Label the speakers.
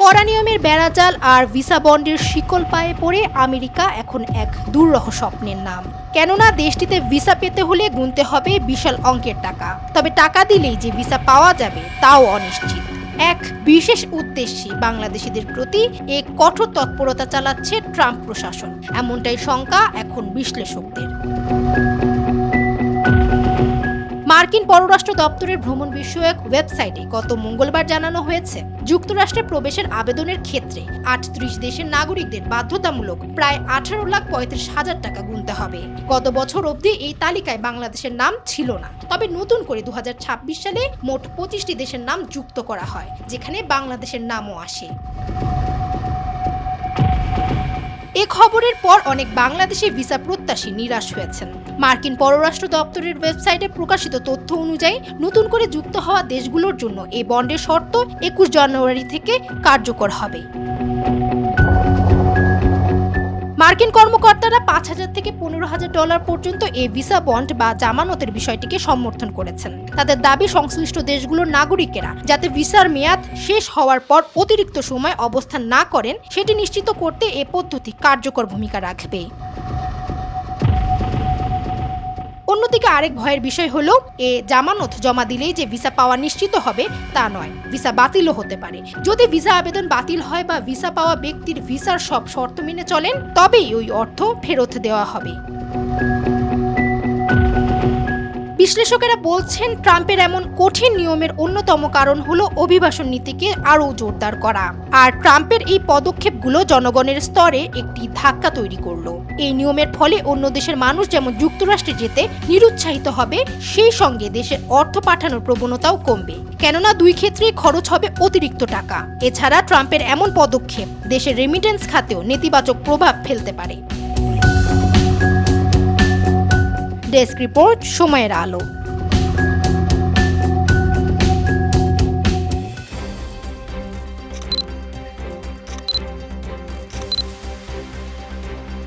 Speaker 1: কড়া নিয়মের বেড়াজাল আর ভিসা বন্ডের শিকল পায়ে পড়ে আমেরিকা এখন এক দুর্রহ স্বপ্নের নাম। কেননা দেশটিতে ভিসা পেতে হলে গুনতে হবে বিশাল অঙ্কের টাকা। তবে টাকা দিলেই যে ভিসা পাওয়া যাবে তাও অনিশ্চিত। এক বিশেষ উদ্দেশ্যে বাংলাদেশিদের প্রতি এক কঠোর তৎপরতা চালাচ্ছে ট্রাম্প প্রশাসন, এমনটাই শঙ্কা এখন বিশ্লেষকদের। মার্কিন পররাষ্ট্র দপ্তরের ভ্রমণ বিষয়ক ওয়েবসাইটে গত মঙ্গলবার জানানো হয়েছে, যুক্তরাষ্ট্রে প্রবেশের আবেদনের ক্ষেত্রে ৩৮ দেশের নাগরিকদের বাধ্যতামূলক প্রায় 18,35,000 টাকা গুনতে হবে। গত বছর অবধি এই তালিকায় বাংলাদেশের নাম ছিল না। তবে নতুন করে 2026 সালে মোট 25টি দেশের নাম যুক্ত করা হয়, যেখানে বাংলাদেশের নামও আসে। এ খবরের পর অনেক বাংলাদেশি ভিসা প্রত্যাশী নিরাশ হয়েছেন। মার্কিন পররাষ্ট্র দপ্তরের ওয়েবসাইটে প্রকাশিত তথ্য অনুযায়ী নতুন করে যুক্ত হওয়া দেশগুলোর জন্য এই বন্ডের শর্ত 21 জানুয়ারি থেকে কার্যকর হবে। মার্কিন কর্মকর্তারা $5,000 থেকে $15,000 পর্যন্ত এই ভিসা বন্ড বা জামানতের বিষয়টিকে সমর্থন করেছেন। তাদের দাবি, সংশ্লিষ্ট দেশগুলোর নাগরিকেরা যাতে ভিসার মেয়াদ শেষ হওয়ার পর অতিরিক্ত সময় অবস্থান না করেন সেটি নিশ্চিত করতে এ পদ্ধতি কার্যকর ভূমিকা রাখবে। অন্যদিকে আরেক ভয়ের বিষয় হলো, এ জামানত জমা দিলেই যে ভিসা পাওয়া নিশ্চিত হবে তা নয়, ভিসা বাতিলও হতে পারে। যদি ভিসা আবেদন বাতিল হয় বা ভিসা পাওয়া ব্যক্তির ভিসার সব শর্ত মেনে চলেন, তবেই ওই অর্থ ফেরত দেওয়া হবে। বিশ্লেষকেরা বলছেন, ট্রাম্পের এমন কঠিন নিয়মের অন্যতম কারণ হলো অভিবাসন নীতিকে আরও জোরদার করা। আর ট্রাম্পের এই পদক্ষেপগুলো জনগণের স্তরে একটি ধাক্কা তৈরি করলো। এই নিয়মের ফলে অন্য দেশের মানুষ যেমন যুক্তরাষ্ট্রে যেতে নিরুৎসাহিত হবে, সেই সঙ্গে দেশের অর্থ পাঠানোর প্রবণতাও কমবে। কেননা দুই ক্ষেত্রেই খরচ হবে অতিরিক্ত টাকা। এছাড়া ট্রাম্পের এমন পদক্ষেপ দেশের রেমিটেন্স খাতেও নেতিবাচক প্রভাব ফেলতে পারে। ডেস্ক রিপোর্ট, সময়ের আলো।